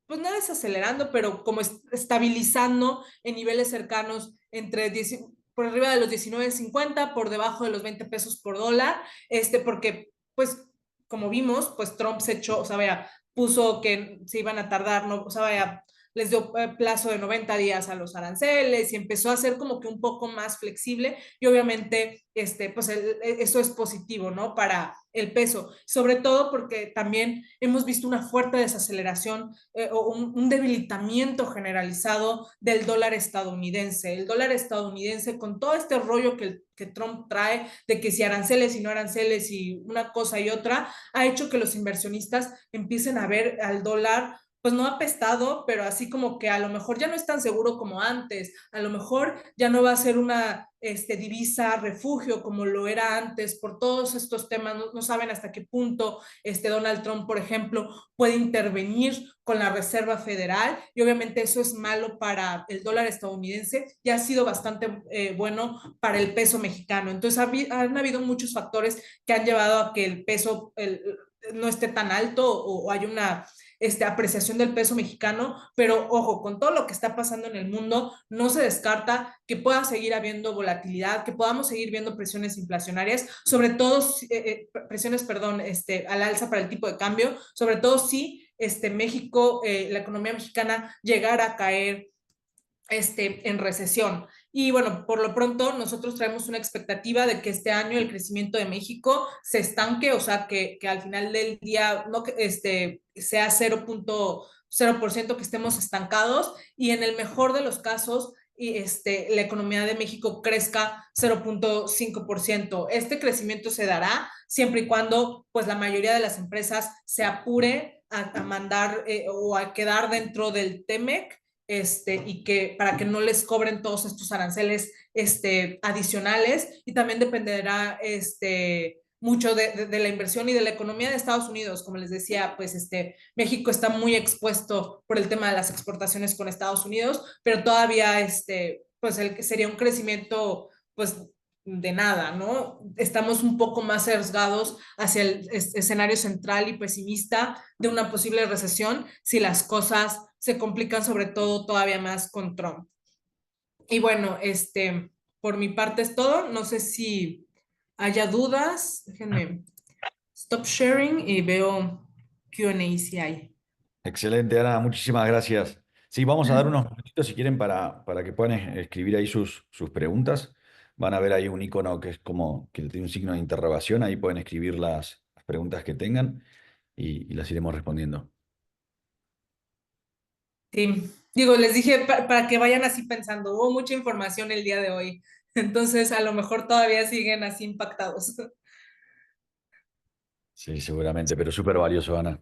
pues no desacelerando, pero como estabilizando en niveles cercanos entre 10, por arriba de los 19.50, por debajo de los 20 pesos por dólar, porque pues como vimos, pues Trump se echó, o sea, vaya, puso que se iban a tardar, no, o sea, vaya, les dio plazo de 90 días a los aranceles y empezó a ser como que un poco más flexible y obviamente pues eso es positivo, ¿no? Para el peso, sobre todo porque también hemos visto una fuerte desaceleración o un debilitamiento generalizado del dólar estadounidense. El dólar estadounidense con todo este rollo que Trump trae de que si aranceles y no aranceles y una cosa y otra, ha hecho que los inversionistas empiecen a ver al dólar pues no apestado, pero así como que a lo mejor ya no es tan seguro como antes, a lo mejor ya no va a ser una divisa refugio como lo era antes por todos estos temas, no saben hasta qué punto Donald Trump, por ejemplo, puede intervenir con la Reserva Federal y obviamente eso es malo para el dólar estadounidense y ha sido bastante bueno para el peso mexicano. Entonces han habido muchos factores que han llevado a que el peso no esté tan alto o hay una apreciación del peso mexicano, pero ojo, con todo lo que está pasando en el mundo, no se descarta que pueda seguir habiendo volatilidad, que podamos seguir viendo presiones inflacionarias, sobre todo presiones, perdón, al alza para el tipo de cambio, sobre todo si México, la economía mexicana llegara a caer en recesión. Y bueno, por lo pronto nosotros traemos una expectativa de que este año el crecimiento de México se estanque, o sea, que al final del día no sea 0.0% que estemos estancados y en el mejor de los casos y la economía de México crezca 0.5%. Este crecimiento se dará siempre y cuando pues la mayoría de las empresas se apure a mandar o a quedar dentro del TEMEC y que para que no les cobren todos estos aranceles adicionales y también dependerá mucho de la inversión y de la economía de Estados Unidos. Como les decía, pues México está muy expuesto por el tema de las exportaciones con Estados Unidos, pero todavía pues sería un crecimiento pues de nada, ¿no? Estamos un poco más sesgados hacia el escenario central y pesimista de una posible recesión si las cosas se complican sobre todo todavía más con Trump. Y bueno, por mi parte es todo. No sé si haya dudas. Déjenme stop sharing y veo Q&A si hay. Excelente, Ana, muchísimas gracias. Sí, vamos a dar unos minutitos si quieren para que puedan escribir ahí sus preguntas. Van a ver ahí un icono que es como que tiene un signo de interrogación, ahí pueden escribir las preguntas que tengan y las iremos respondiendo. Sí, digo, les dije para que vayan así pensando, hubo mucha información el día de hoy, entonces a lo mejor todavía siguen así impactados. Sí, seguramente, pero súper valioso, Ana.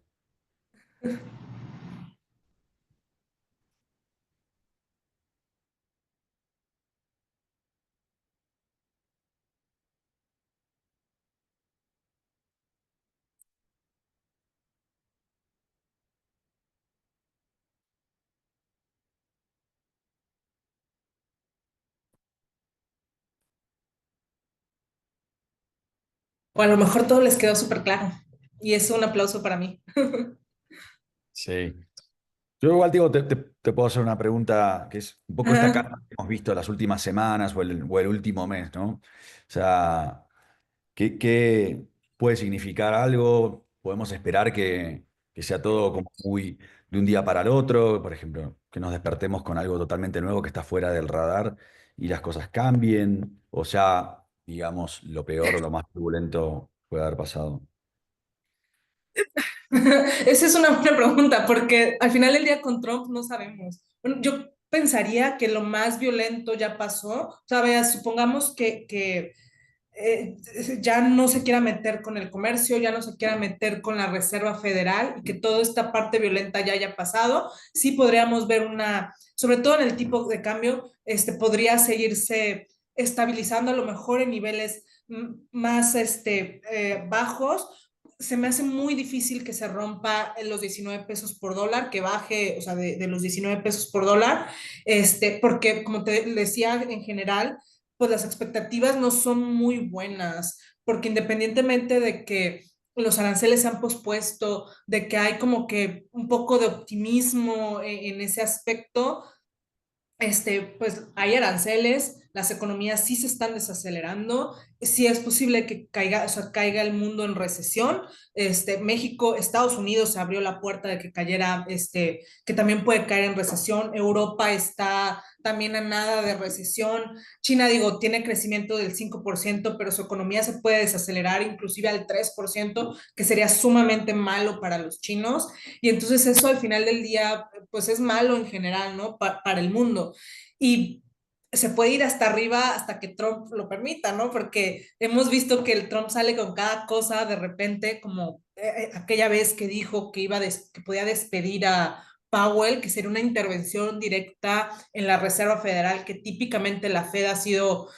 O a lo mejor todo les quedó súper claro y es un aplauso para mí. Sí. Yo igual, digo, te puedo hacer una pregunta que es un poco esta Ajá. carga que hemos visto las últimas semanas o el último mes, ¿no? O sea, ¿qué puede significar algo? ¿Podemos esperar que sea todo como muy de un día para el otro? Por ejemplo, que nos despertemos con algo totalmente nuevo que está fuera del radar y las cosas cambien. O sea, digamos, lo peor o lo más turbulento puede haber pasado. Esa es una buena pregunta, porque al final del día con Trump no sabemos. Bueno, yo pensaría que lo más violento ya pasó. O sea, vea, supongamos que eh, ya no se quiera meter con el comercio, ya no se quiera meter con la Reserva Federal y que toda esta parte violenta ya haya pasado. Sí podríamos ver sobre todo en el tipo de cambio, podría seguirse estabilizando a lo mejor en niveles más bajos. Se me hace muy difícil que se rompa en los 19 pesos por dólar, que baje, o sea, de los 19 pesos por dólar, porque como te decía en general, pues las expectativas no son muy buenas, porque independientemente de que los aranceles se han pospuesto, de que hay como que un poco de optimismo en ese aspecto, pues hay aranceles, las economías sí se están desacelerando, sí es posible que caiga, o sea, caiga el mundo en recesión. México, Estados Unidos se abrió la puerta de que cayera, que también puede caer en recesión. Europa está también a nada de recesión. China, digo, tiene crecimiento del 5%, pero su economía se puede desacelerar inclusive al 3%, que sería sumamente malo para los chinos. Y entonces eso al final del día, pues es malo en general, ¿no? Para el mundo. Y se puede ir hasta arriba hasta que Trump lo permita, ¿no? Porque hemos visto que el Trump sale con cada cosa de repente, como aquella vez que dijo que que podía despedir a Powell, que sería una intervención directa en la Reserva Federal, que típicamente la Fed ha sido,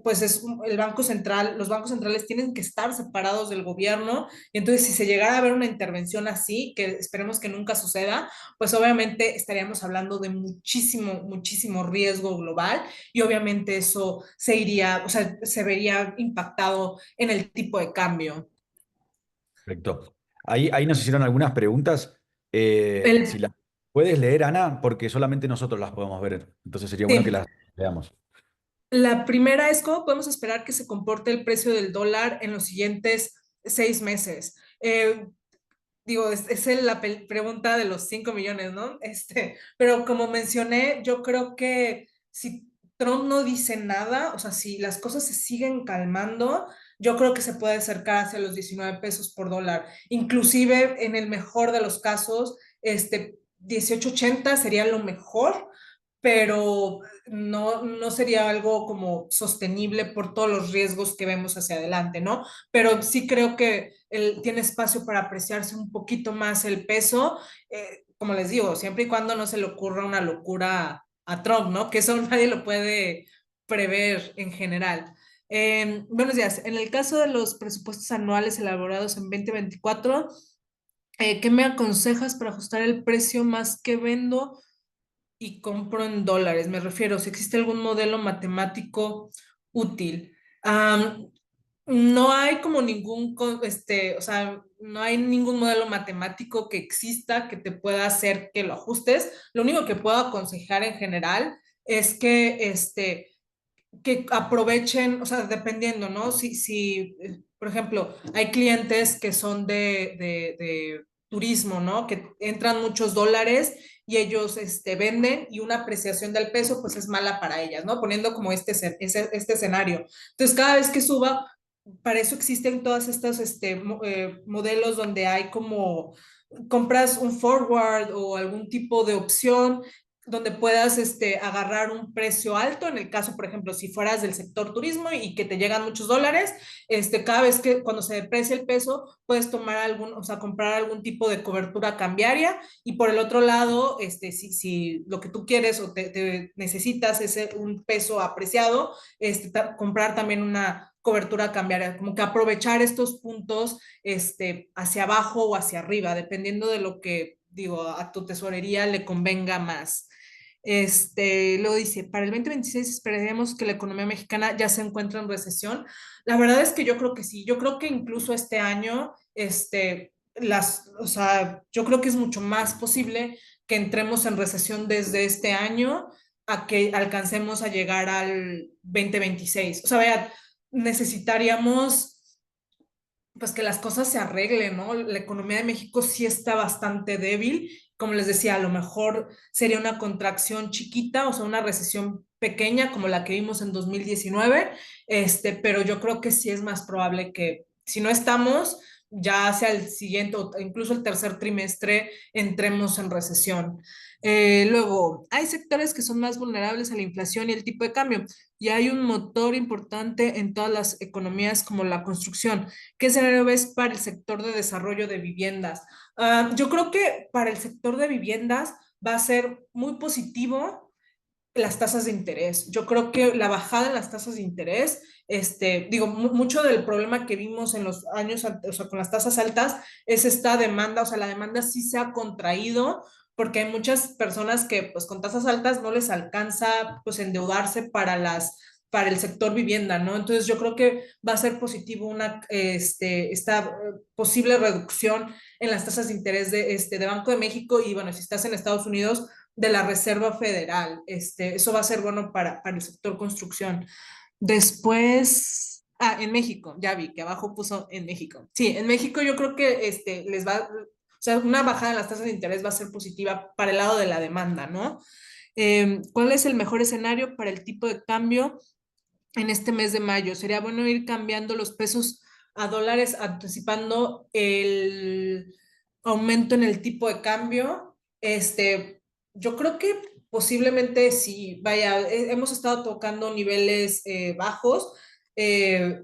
pues es el Banco Central, los bancos centrales tienen que estar separados del gobierno, y entonces si se llegara a ver una intervención así, que esperemos que nunca suceda, pues obviamente estaríamos hablando de muchísimo, muchísimo riesgo global y obviamente eso se iría, o sea, se vería impactado en el tipo de cambio. Perfecto. Ahí nos hicieron algunas preguntas. Si El, las puedes leer, Ana, porque solamente nosotros las podemos ver. Entonces sería bueno que sí, las leamos. la primera es cómo podemos esperar que se comporte el precio del dólar en los siguientes 6 meses. Digo, es la pregunta de los 5 millones, ¿no? Pero como mencioné, yo creo que si Trump no dice nada, o sea, si las cosas se siguen calmando, yo creo que se puede acercar hacia los 19 pesos por dólar. Inclusive, en el mejor de los casos, 18.80 sería lo mejor, pero no sería algo como sostenible por todos los riesgos que vemos hacia adelante, ¿no? Pero sí creo que tiene espacio para apreciarse un poquito más el peso, como les digo, siempre y cuando no se le ocurra una locura a Trump, ¿no? Que eso nadie lo puede prever en general. Buenos días. En el caso de los presupuestos anuales elaborados en 2024, ¿qué me aconsejas para ajustar el precio más que vendo y compro en dólares? Me refiero, si existe algún modelo matemático útil. Am, no hay como o sea, no hay ningún modelo matemático que exista que te pueda hacer que lo ajustes. Lo único que puedo aconsejar en general es que aprovechen, o sea, dependiendo, ¿no? Por ejemplo, hay clientes que son de turismo, ¿no? Que entran muchos dólares y ellos venden y una apreciación del peso pues es mala para ellas, ¿no? Poniendo como este escenario. Entonces, cada vez que suba, para eso existen todas estas modelos donde hay como compras un forward o algún tipo de opción donde puedas agarrar un precio alto, en el caso, por ejemplo, si fueras del sector turismo y que te llegan muchos dólares, cada vez que cuando se deprecia el peso, puedes tomar o sea, comprar algún tipo de cobertura cambiaria y por el otro lado, si lo que tú quieres o te necesitas es un peso apreciado, comprar también una cobertura cambiaria, como que aprovechar estos puntos hacia abajo o hacia arriba, dependiendo de lo que, digo, a tu tesorería le convenga más. Lo dice, para el 2026 esperaremos que la economía mexicana ya se encuentre en recesión. La verdad es que yo creo que sí, yo creo que incluso este año, o sea, yo creo que es mucho más posible que entremos en recesión desde este año a que alcancemos a llegar al 2026. O sea, vean, necesitaríamos pues que las cosas se arreglen, ¿no? La economía de México sí está bastante débil. Como les decía, a lo mejor sería una contracción chiquita, o sea, una recesión pequeña como la que vimos en 2019, pero yo creo que sí es más probable que si no estamos, ya hacia el siguiente o incluso el tercer trimestre entremos en recesión. Luego, hay sectores que son más vulnerables a la inflación y el tipo de cambio, y hay un motor importante en todas las economías como la construcción. ¿Qué escenario ves para el sector de desarrollo de viviendas? Yo creo que para el sector de viviendas va a ser muy positivo las tasas de interés. Yo creo que la bajada en las tasas de interés, digo, mucho del problema que vimos en los años, o sea, con las tasas altas, es esta demanda, o sea, la demanda sí se ha contraído porque hay muchas personas que pues con tasas altas no les alcanza pues endeudarse para el sector vivienda, ¿no? Entonces yo creo que va a ser positivo esta posible reducción en las tasas de interés de Banco de México y bueno, si estás en Estados Unidos, de la Reserva Federal. Eso va a ser bueno para el sector construcción. Después, en México, ya vi que abajo puso en México. Sí, en México yo creo que les va, o sea, una bajada en las tasas de interés va a ser positiva para el lado de la demanda, ¿no? ¿Cuál es el mejor escenario para el tipo de cambio en este mes de mayo? Sería bueno ir cambiando los pesos a dólares, anticipando el aumento en el tipo de cambio. Yo creo que posiblemente sí, vaya, hemos estado tocando niveles bajos. eh,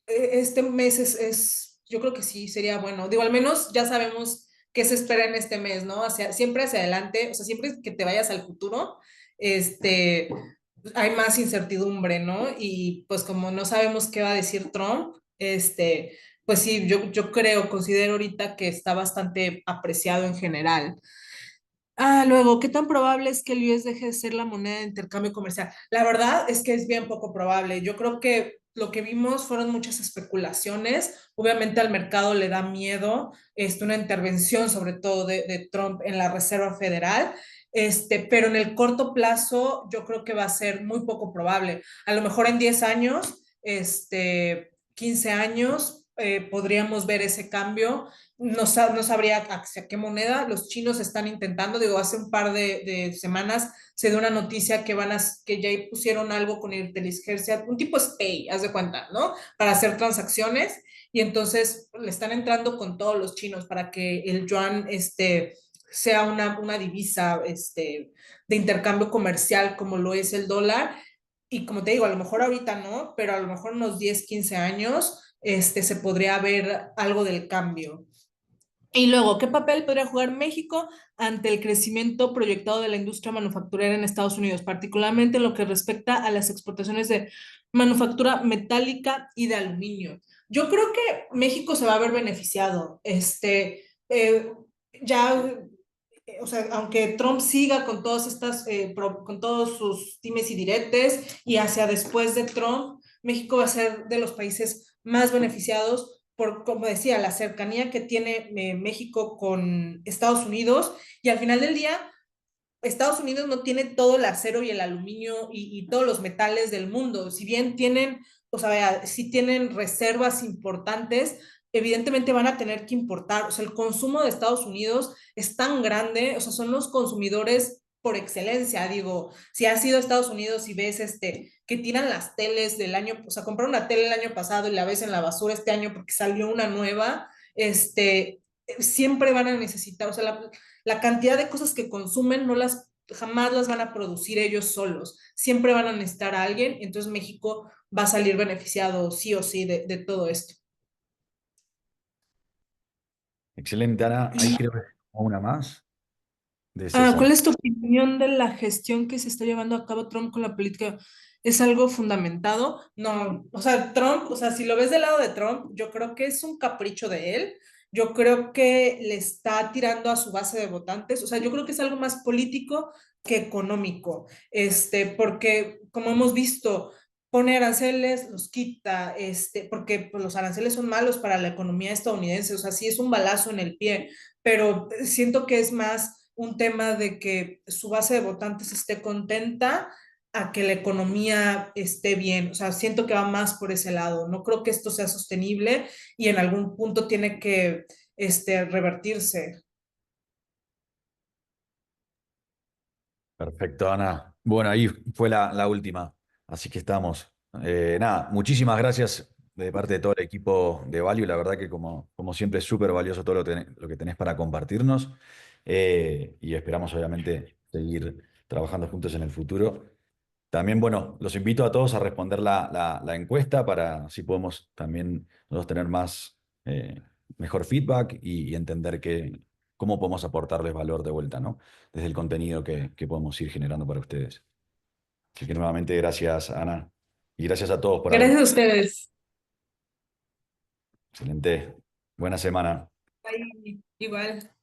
este mes yo creo que sí, sería bueno. Digo, al menos ya sabemos qué se espera en este mes, ¿no? Siempre hacia adelante, o sea, siempre que te vayas al futuro, este, hay más incertidumbre, ¿no? Y pues como no sabemos qué va a decir Trump, pues sí, yo creo, considero ahorita que está bastante apreciado en general. Luego, ¿qué tan probable es que el US deje de ser la moneda de intercambio comercial? La verdad es que es bien poco probable. Yo creo que lo que vimos fueron muchas especulaciones. Obviamente al mercado le da miedo una intervención, sobre todo de Trump en la Reserva Federal. Pero en el corto plazo yo creo que va a ser muy poco probable. A lo mejor en 10 años, 15 años, podríamos ver ese cambio. No sabría hacia qué moneda. Los chinos están intentando, digo, hace un par de semanas se dio una noticia que ya pusieron algo con inteligencia, un tipo SPAY, haz de cuenta, ¿no? Para hacer transacciones y entonces le están entrando con todos los chinos para que el yuan sea una divisa de intercambio comercial como lo es el dólar. Y como te digo, a lo mejor ahorita no, pero a lo mejor unos 10 15 años se podría ver algo del cambio. Y luego, ¿qué papel podría jugar México ante el crecimiento proyectado de la industria manufacturera en Estados Unidos, particularmente en lo que respecta a las exportaciones de manufactura metálica y de aluminio? Yo creo que México se va a ver beneficiado. Ya, o sea, aunque Trump siga con todas con todos sus dimes y diretes y hacia después de Trump, México va a ser de los países más beneficiados por, como decía, la cercanía que tiene México con Estados Unidos y al final del día, Estados Unidos no tiene todo el acero y el aluminio y todos los metales del mundo. Si bien tienen, o sea, vea, si tienen reservas importantes, evidentemente van a tener que importar. O sea, el consumo de Estados Unidos es tan grande, o sea, son los consumidores por excelencia. Digo, si has ido a Estados Unidos y ves que tiran las teles del año, o sea, comprar una tele el año pasado y la ves en la basura este año porque salió una nueva, siempre van a necesitar, o sea, la cantidad de cosas que consumen jamás las van a producir ellos solos. Siempre van a necesitar a alguien, entonces México va a salir beneficiado sí o sí de todo esto. Excelente, Ana. Ahí Y, creo que una más de César. ¿Cuál es tu opinión de la gestión que se está llevando a cabo Trump con la política? ¿Es algo fundamentado? No, o sea, Trump, o sea, si lo ves del lado de Trump, yo creo que es un capricho de él. Yo creo que le está tirando a su base de votantes. O sea, yo creo que es algo más político que económico. Porque como hemos visto, pone aranceles, los quita, porque pues, los aranceles son malos para la economía estadounidense. O sea, sí es un balazo en el pie, pero siento que es más un tema de que su base de votantes esté contenta a que la economía esté bien. O sea, siento que va más por ese lado. No creo que esto sea sostenible y en algún punto tiene que revertirse. Perfecto, Ana. Bueno, ahí fue la última. Así que estamos. Nada, muchísimas gracias de parte de todo el equipo de Value. La verdad que como siempre es súper valioso todo lo que tenés para compartirnos. Y esperamos obviamente seguir trabajando juntos en el futuro. También, bueno, los invito a todos a responder la encuesta para así podemos también nosotros tener mejor feedback y entender cómo podemos aportarles valor de vuelta, ¿no? Desde el contenido que podemos ir generando para ustedes. Así que nuevamente gracias, Ana, y gracias a todos por Gracias haber. a ustedes. Excelente. Buena semana. Bye. Igual.